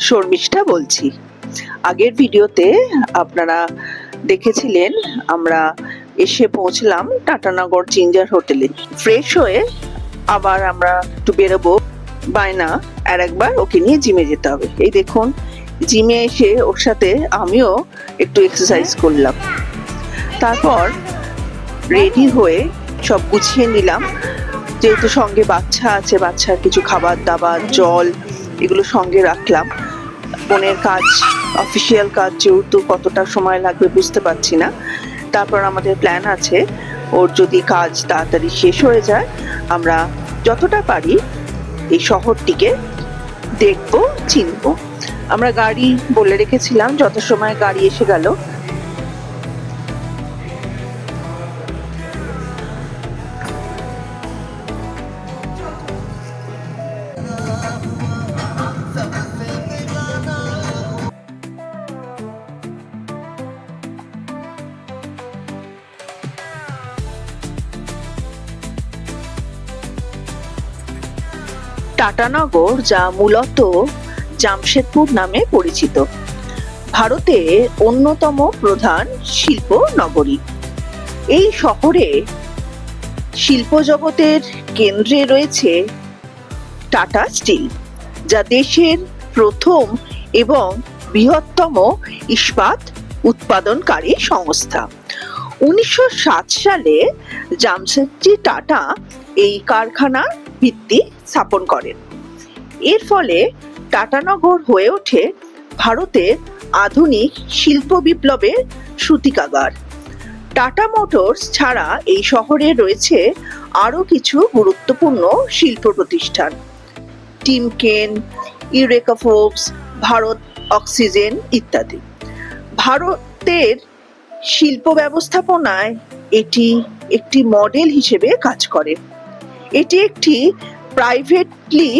শর্মিষ্ঠা বলছি। আগের ভিডিওতে আপনারা দেখেছিলেন আমরা এসে পৌঁছলাম টাটানগর জিঞ্জার হোটেলে। ফ্রেশ হয়ে আবার আমরা একটু বেরোবো, বায়না আর একবার ওকে নিয়ে জিমে যেতে হবে। এই দেখুন, জিমে এসে ওর সাথে আমিও একটু এক্সারসাইজ করলাম। তারপর রেডি হয়ে সব গুছিয়ে নিলাম, যেহেতু সঙ্গে বাচ্চা আছে, বাচ্চার কিছু খাবার দাবার, জল এগুলো সঙ্গে রাখলাম। বোনের কাজ, অফিসিয়াল কাজ, যেহেতু কতটা সময় লাগবে বুঝতে পারছি না। তারপর আমাদের প্ল্যান আছে, ওর যদি কাজ তাড়াতাড়ি শেষ হয়ে যায় আমরা যতটা পারি এই শহরটিকে দেখবো, চিনবো। আমরা গাড়ি বলে রেখেছিলাম, যত সময় গাড়ি এসে গেল। টাটানগর, যা মূলত জামশেদপুর নামে পরিচিত, ভারতে অন্যতম প্রধান শিল্প নগরী। এই শহরে শিল্প জগতের কেন্দ্রে রয়েছে টাটা স্টিল, যা দেশের প্রথম এবং বৃহত্তম ইস্পাত উৎপাদনকারী সংস্থা। 1907 সালে জামশেদজি টাটা এই কারখানার ভিত্তি স্থাপন করেন। এর ফলে টাটানগর হয়ে ওঠে ভারতের আধুনিক শিল্প বিপ্লবের সূতিকাগার। টাটা মোটরস ছাড়া এই শহরে রয়েছে আরো কিছু গুরুত্বপূর্ণ শিল্প প্রতিষ্ঠান: Timken, eureka Forbes, Bharat oxygen ইত্যাদি। ভারতের শিল্প ব্যবস্থাপনায় এটি একটি মডেল হিসেবে কাজ করে। এটি একটি প্রাইভেটলি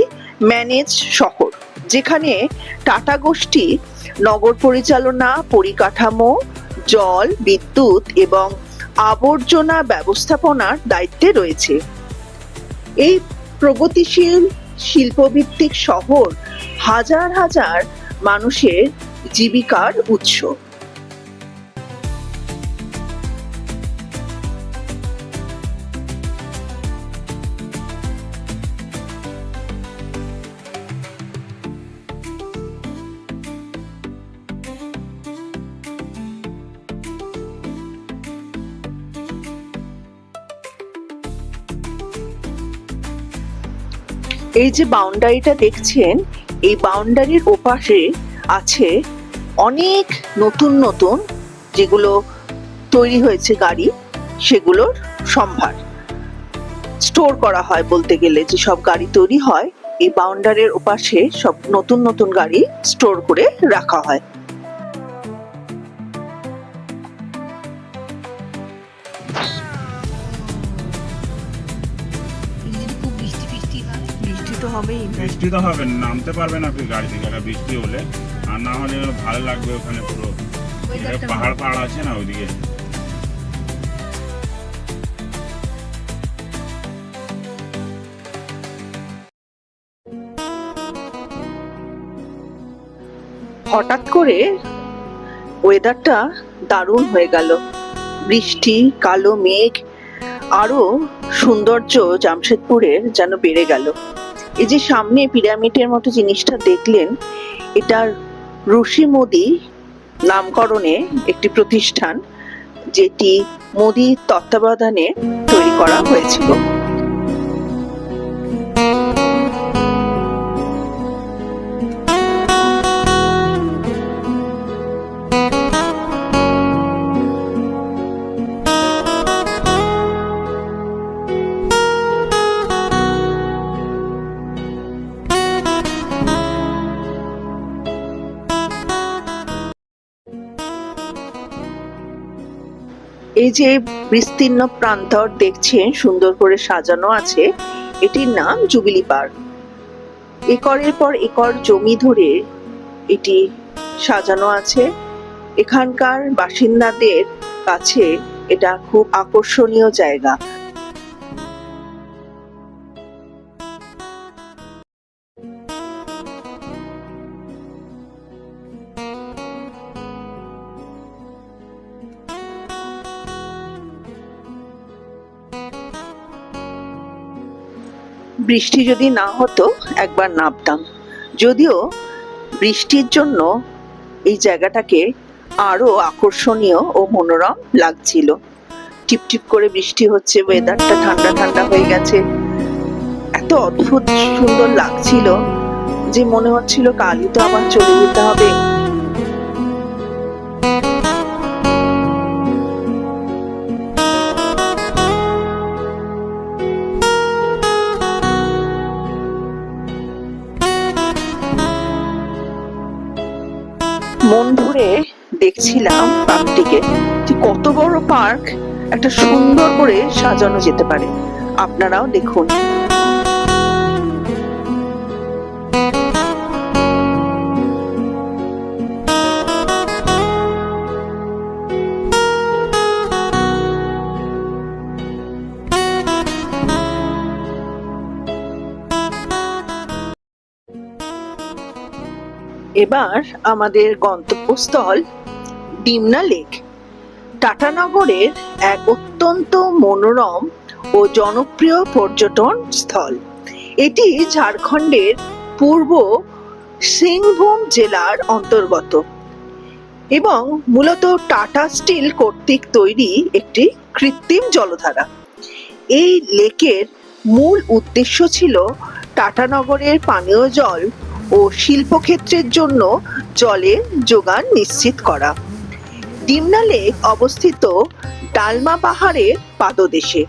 ম্যানেজ শহর, যেখানে টাটা গোষ্ঠী নগর পরিচালনা, পরিকাঠামো, জল, বিদ্যুৎ এবং আবর্জনা ব্যবস্থাপনার দায়িত্বে রয়েছে। এই প্রগতিশীল শিল্পভিত্তিক শহর হাজার হাজার মানুষের জীবিকার উৎস। এই যে বাউন্ডারিটা দেখছেন, এই বাউন্ডারির ওপাশে আছে অনেক নতুন নতুন যেগুলো তৈরি হয়েছে গাড়ি, সেগুলোর সম্ভার স্টোর করা হয়। বলতে গেলে যে সব গাড়ি তৈরি হয়, এই বাউন্ডারির ওপাশে সব নতুন নতুন গাড়ি স্টোর করে রাখা হয়। বৃষ্টি তো হবে, নামতে পারবেন আপনি গাড়ি থেকে বৃষ্টি হলে, আর না হলে ভালো লাগবে। ওখানে পুরো পাহাড় পাহাড় আছে না ওইদিকে। হঠাৎ করে ওয়েদারটা দারুণ হয়ে গেল। বৃষ্টি, কালো মেঘ, আরো সৌন্দর্য জামশেদপুরের যেন বেড়ে গেল। এই যে সামনে পিরামিডের মতো জিনিসটা দেখলেন, এটা ঋষি মোদি নামকরণে একটি প্রতিষ্ঠান, যেটি মোদির তত্ত্বাবধানে তৈরি করা হয়েছিল। এই যে বিস্তীর্ণ প্রান্তর দেখছেন, সুন্দর করে সাজানো আছে, এটির নাম জুবিলি পার্ক। একরের পর একর জমি ধরে এটি সাজানো আছে। এখানকার বাসিন্দাদের কাছে এটা খুব আকর্ষণীয় জায়গা। বৃষ্টি যদি না হতো একবার নামতাম, যদিও বৃষ্টির জন্য এই জায়গাটাকে আরো আকর্ষণীয় ও মনোরম লাগছিল। টিপটিপ করে বৃষ্টি হচ্ছে, ওয়েদারটা ঠান্ডা ঠান্ডা হয়ে গেছে, এত অদ্ভুত সুন্দর লাগছিল যে মনে হচ্ছিল কালই তো আবার চলে যেতে হবে। মন ভরে দেখছিলাম পার্কটিকে, যে কত বড় পার্ক একটা সুন্দর করে সাজানো যেতে পারে। আপনারাও দেখুন। এবার আমাদের গন্তব্যস্থল ডিমনা লেক, টাটানগরের এক অত্যন্ত মনোরম ও জনপ্রিয় পর্যটন স্থল। এটি ঝাড়খণ্ডের পূর্ব সিংভূম জেলার অন্তর্গত এবং মূলত টাটা স্টিল কর্তৃক তৈরি একটি কৃত্রিম জলধারা। এই লেকের মূল উদ্দেশ্য ছিল টাটানগরের পানীয় জল ও শিল্পক্ষেত্রের জন্য জলের যোগান নিশ্চিত করা। ডিমনা লেক অবস্থিত ডালমা পাহাড়ের পাদদেশে।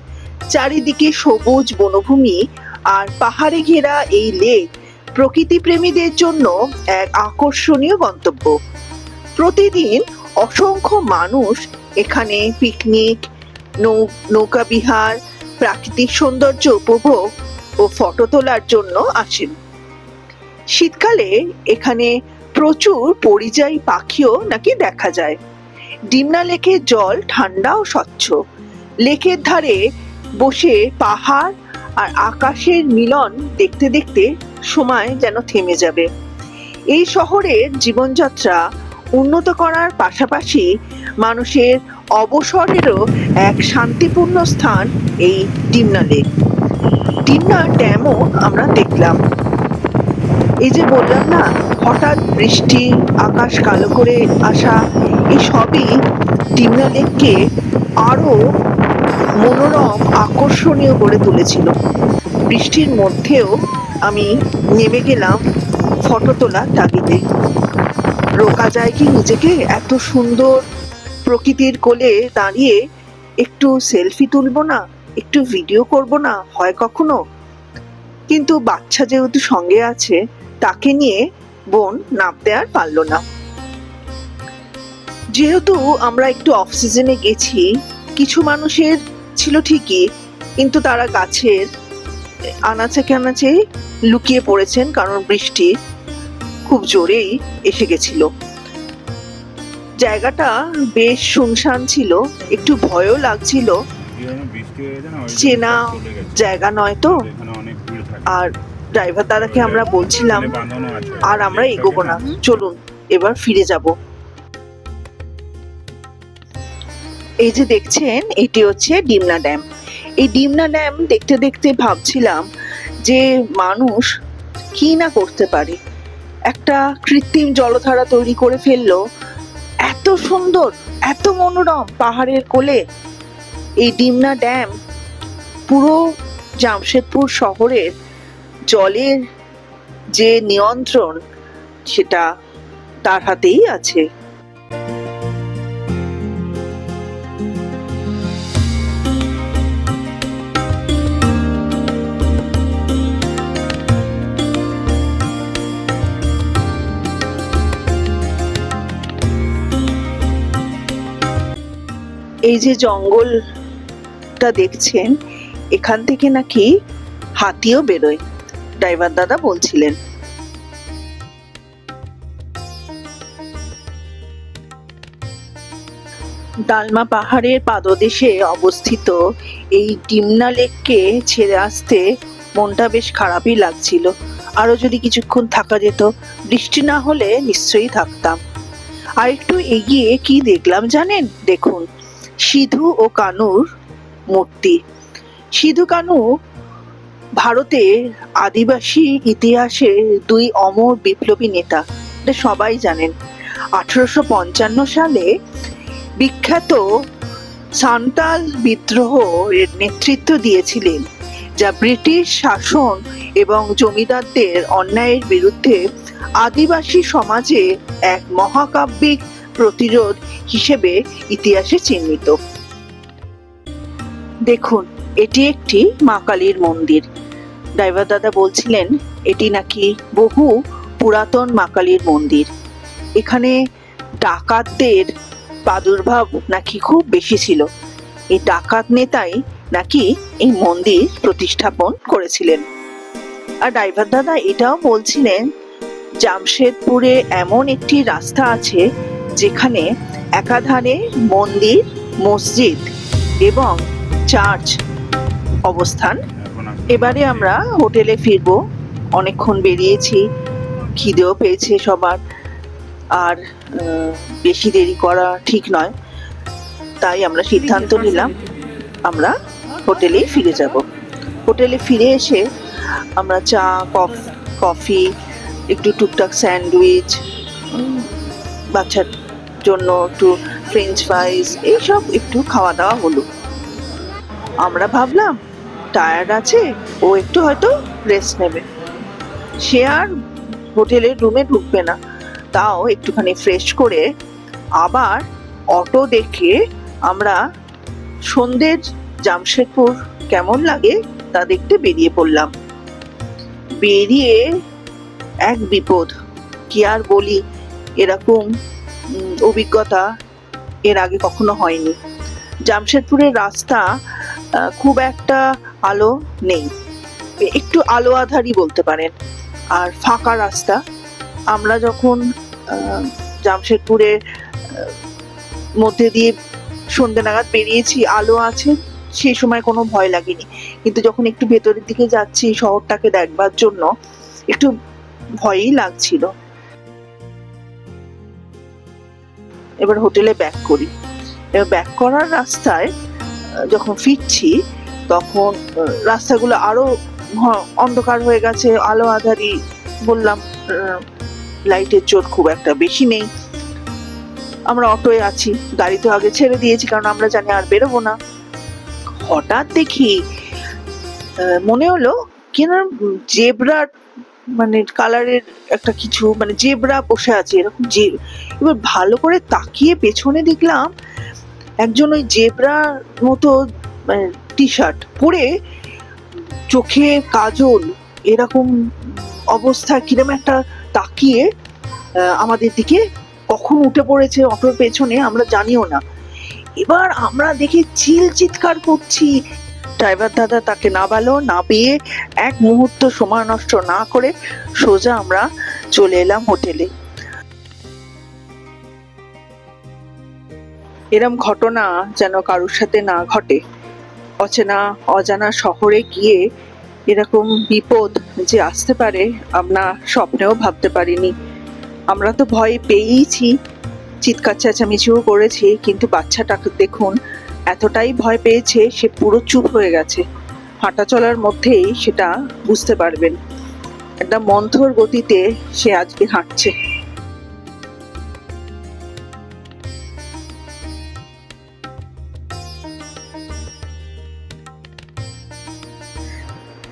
চারিদিকে সবুজ বনভূমি আর পাহাড়ে ঘেরা এই লেক প্রকৃতি প্রেমীদের জন্য এক আকর্ষণীয় গন্তব্য। প্রতিদিন অসংখ্য মানুষ এখানে পিকনিক, নৌকাবিহার, প্রাকৃতিক সৌন্দর্য উপভোগ ও ফটো তোলার জন্য আসেন। শীতকালে এখানে প্রচুর পরিযায়ী পাখিও নাকি দেখা যায়। ডিমনা লেকের জল ঠান্ডা ও স্বচ্ছ। লেকের ধারে বসে পাহাড় আর আকাশের মিলন দেখতে দেখতে সময় যেন থেমে যাবে। এই শহরের জীবনযাত্রা উন্নত করার পাশাপাশি মানুষের অবসরেরও এক শান্তিপূর্ণ স্থান এই ডিমনা লেক। ডিমনা ড্যামও আমরা দেখলাম। এই যে বললাম না, হঠাৎ বৃষ্টি, আকাশ কালো করে আসা, এই সবই ডিমনা লেককে আরো মনোরম আকর্ষণীয় করে তুলেছিল। বৃষ্টির মধ্যেও আমি নেমে গেলাম ফটো তোলার তাগিদে। রোকা যায় কি নিজেকে? এত সুন্দর প্রকৃতির কোলে দাঁড়িয়ে একটু সেলফি তুলবো না, একটু ভিডিও করব না হয় কখনো? কিন্তু বাচ্চা যেহেতু সঙ্গে আছে, তাকে নিয়ে বোন নামতে আর পারলো না। যেহেতু আমরা একটু অফ সিজনে গেছি, কিছু মানুষের ছিল ঠিকই, কিন্তু তারা গাছের আনাচে কানাচে লুকিয়ে পড়েছেন, কারণ বৃষ্টি খুব জোরেই এসে গেছিল। জায়গাটা বেশ শুনশান ছিল, একটু ভয়ও লাগছিল, চেনা জায়গা নয় তো। আর ড্রাইভার দাদাকে আমরা বলছিলাম আর আমরা এগোবো না, চলুন এবার ফিরে যাব। এই যে দেখছেন, এটি হচ্ছে ডিমনা ড্যাম। এই ডিমনা ড্যাম দেখতে দেখতে ভাবছিলাম যে মানুষ কি না করতে পারে। একটা কৃত্রিম জলধারা তৈরি করে ফেললো, এত সুন্দর, এত মনোরম পাহাড়ের কোলে। এই ডিমনা ড্যাম পুরো জামশেদপুর শহরের জলের যে নিয়ন্ত্রণ, সেটা তার হাতেই আছে। এই যে জঙ্গলটা দেখছেন, এখান থেকে নাকি হাতিও বেরোয়, ড্রাইভার দাদা বলছিলেন। ডালমা পাহাড়ের পাদদেশে অবস্থিত এই ডিমনা লেককে ছেড়ে আসতে মনটা বেশ খারাপই লাগছিল। আরো যদি কিছুক্ষণ থাকা যেত, বৃষ্টি না হলে নিশ্চয়ই থাকতাম। আর একটু এগিয়ে কি দেখলাম জানেন? দেখুন, সিধু ও কানুর মূর্তি। সিধু কানু ভারতে আদিবাসী ইতিহাসে দুই অমর বিপ্লবী নেতা, এটা সবাই জানেন। 1855 সালে বিখ্যাত সান্তাল বিদ্রোহ এর নেতৃত্ব দিয়েছিলেন, যা ব্রিটিশ শাসন এবং জমিদারদের অন্যায়ের বিরুদ্ধে আদিবাসী সমাজে এক মহাকাব্যিক প্রতিরোধ হিসেবে ইতিহাসে চিহ্নিত। দেখুন, এটি একটি মা কালীর মন্দির। ড্রাইভার দাদা বলছিলেন এটি নাকি বহু পুরাতন মা কালীর মন্দির। এখানে ডাকাতদের প্রাদুর্ভাব নাকি খুব বেশি ছিল। এই ডাকাত নেতাই নাকি এই মন্দির প্রতিষ্ঠাপন করেছিলেন। আর ড্রাইভার দাদা এটাও বলছিলেন জামশেদপুরে এমন একটি রাস্তা আছে যেখানে একাধারে মন্দির, মসজিদ এবং চার্চ অবস্থান। এবারে আমরা হোটেলে ফিরবো। অনেকক্ষণ বেরিয়েছি, খিদেও পেয়েছে সবার, আর বেশি দেরি করা ঠিক নয়। তাই আমরা সিদ্ধান্ত নিলাম আমরা হোটেলেই ফিরে যাব। হোটেলে ফিরে এসে আমরা চা, কফি, একটু টুকটাক স্যান্ডউইচ, বাচ্চার জন্য একটু ফ্রেঞ্চ ফ্রাইজ, এইসব একটু খাওয়া দাওয়া হলো। আমরা ভাবলাম টায়ার্ড আছে, ও একটু হয়তো রেস্ট নেবে, সে আর হোটেলের রুমে ঢুকবে না। তাও একটুখানি ফ্রেশ করে আবার অটো দেখে আমরা সন্ধ্যের জামশেদপুর কেমন লাগে তা দেখতে বেরিয়ে পড়লাম। বেরিয়ে এক বিপদ, কি আর বলি, এরকম অভিজ্ঞতা এর আগে কখনো হয়নি। জামশেদপুরের রাস্তা খুব একটা আলো নেই, একটু আলো আধারই বলতে পারেন, আর ফাঁকা রাস্তা। আমরা যখন জামশেদপুরের মধ্যে দিয়ে সন্ধ্যে নাগাদ বেরিয়েছি, আলো আছে, সেই সময় কোনো ভয় লাগেনি। কিন্তু যখন একটু ভেতরের দিকে যাচ্ছি শহরটাকে দেখবার জন্য, একটু ভয়ই লাগছিল। এবার হোটেলে ব্যাক করি। এবার ব্যাক করার রাস্তায় যখন ফিরছি তখন রাস্তাগুলো আরো অন্ধকার হয়ে গেছে, আলো আধারি। বললাম লাইটের জোর খুব একটা বেশি নেই। আমরা অটোয় আছি, গাড়ি তো আগে ছেড়ে দিয়েছি কারণ আমরা জানি আর বেরোবো না। হঠাৎ দেখি মনে হলো কিনা জেব্রা মানে কালারের একটা কিছু, মানে জেব্রা বসে আছে এরকম। এবার ভালো করে তাকিয়ে পেছনে দেখলাম একজন ওই জেব্রা মতো টি শার্ট পরে, চোখে কাজল, এরকম অবস্থা, কিরম একটা তাকিয়ে আমাদের দিকে কখন উঠে পড়েছে অটোর পেছনে আমরা জানিও না। এবার আমরা দেখে চিৎকার করছি। ড্রাইভার দাদা তাকে নামালো, নামিয়ে এক মুহূর্ত সময় নষ্ট না করে সোজা আমরা চলে এলাম হোটেলে। এরম ঘটনা যেন কারোর সাথে না ঘটে। অচেনা অজানা শহরে গিয়ে এরকম বিপদ যে আসতে পারে আমরা স্বপ্নেও ভাবতে পারিনি। আমরা তো ভয় পেয়েইছি, চিৎকার চেঁচামেচিও করেছি, কিন্তু বাচ্চাটাকে দেখুন এতটাই ভয় পেয়েছে, সে পুরো চুপ হয়ে গেছে। হাঁটা চলার মধ্যেই সেটা বুঝতে পারবেন, একটা মন্থর গতিতে সে আজকে হাঁটছে।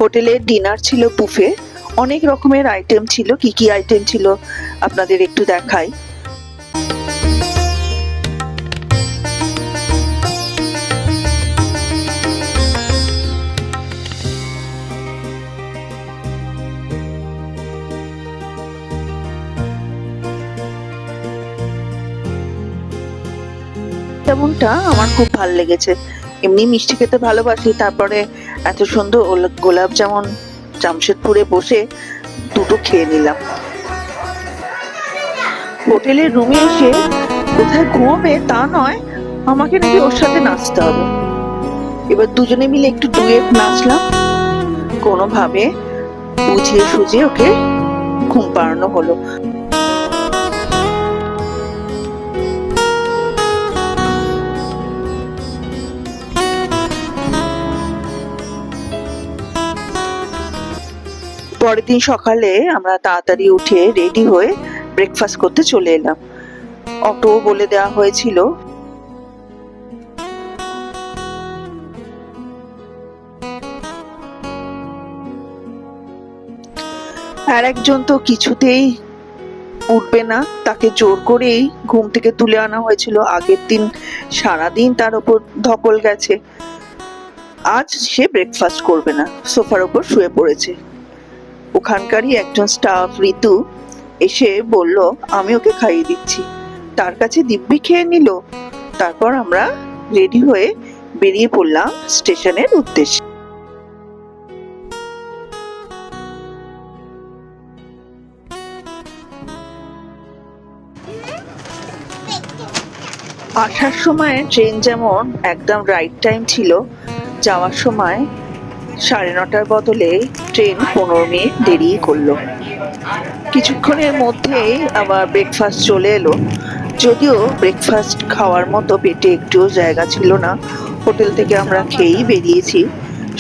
হোটেলের ডিনার ছিল বুফে, অনেক রকমের আইটেম ছিল। কি কি আইটেম ছিল আপনাদের একটু দেখাই। যেমনটা আমার খুব ভালো লেগেছে, এমনি মিষ্টি খেতে ভালোবাসি, তারপরে এত সুন্দর গোলাপ জামুন জামশেদপুরে বসে দুটো খেয়ে নিলাম। হোটেলের রুমে এসে কোথায় ঘুমাবে তা নয়, আমাকে নাকি ওর সাথে নাচতে হবে। এবার দুজনে মিলে একটু ডুয়েট নাচলাম, কোনোভাবে বুঝিয়ে সুঝিয়ে ওকে ঘুম পাড়ানো হলো। পরের দিন সকালে আমরা তাড়াতাড়ি উঠে রেডি হয়ে ব্রেকফাস্ট করতে চলে এলাম। অটো বলে দেওয়া হয়েছিল। আর একজন তো কিছুতেই উঠবে না, তাকে জোর করেই ঘুম থেকে তুলে আনা হয়েছিল। আগের দিন সারাদিন তার উপর ধকল গেছে, আজ সে ব্রেকফাস্ট করবে না, সোফার উপর শুয়ে পড়েছে। ওখানকারই একজন স্টাফ ঋতু এসে বলল আমি ওকে খাইয়ে দিচ্ছি। তার কাছে দিব্যি খেয়ে নিল। তারপর আমরা রেডি হয়ে বেরিয়ে পড়লাম স্টেশনের উদ্দেশ্যে। আসার সময় ট্রেন যেমন একদম রাইট টাইম ছিল, যাওয়ার সময় 9:30টার বদলে ট্রেন 15 মিনিট দেরি করলো। কিছুক্ষণের মধ্যেই আবার ব্রেকফাস্ট চলে এলো। যদিও ব্রেকফাস্ট খাওয়ার মতো পেটে একটুও জায়গা ছিল না, হোটেল থেকে আমরা খেয়েই বেরিয়েছি,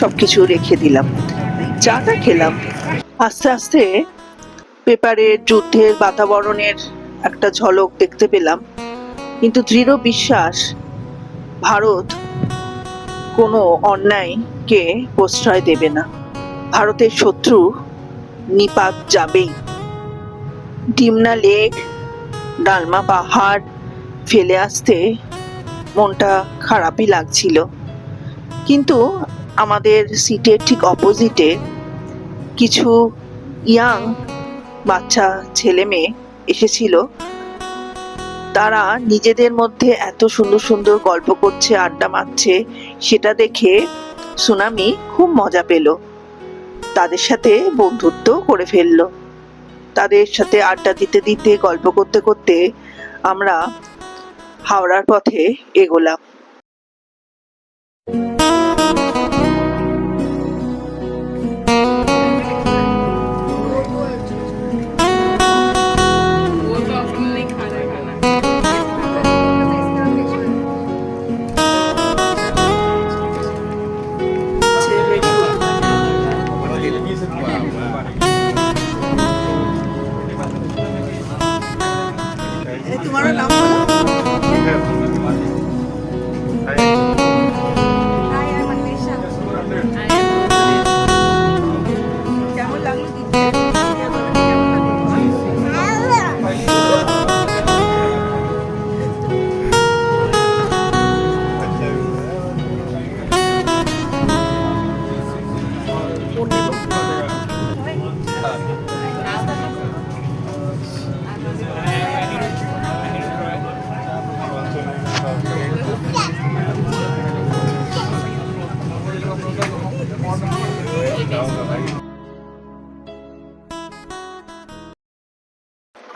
সবকিছু রেখে দিলাম, চাটা খেলাম। আস্তে আস্তে পেপারের যুদ্ধের বাতাবরণের একটা ঝলক দেখতে পেলাম, কিন্তু দৃঢ় বিশ্বাস ভারত কোনো অন্যায়কে প্রশ্রয় দেবে না। ভারতের শত্রু নিপাত যাবেই। ডিমনা লেক, ডালমা পাহাড় ফেলে আসতে মনটা খারাপই লাগছিল, কিন্তু আমাদের সিটের ঠিক অপোজিটে কিছু ইয়াং বাচ্চা ছেলে মেয়ে এসেছিল। তারা নিজেদের মধ্যে এত সুন্দর সুন্দর গল্প করছে, আড্ডা মারছে, সেটা দেখে সুনামি খুব মজা পেল। তাদের সাথে বন্ধুত্ব করে ফেললো। তাদের সাথে আড্ডা দিতে দিতে গল্প করতে করতে আমরা হাওড়ার পথে এগোলাম। तुम्हारा नाम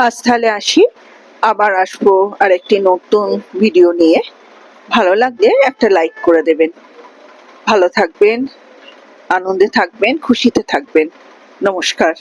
আজ তাহলে আসি, আবার আসবো আর একটি নতুন ভিডিও নিয়ে। ভালো লাগলে একটা লাইক করে দেবেন। ভালো থাকবেন, আনন্দে থাকবেন, খুশিতে থাকবেন। নমস্কার।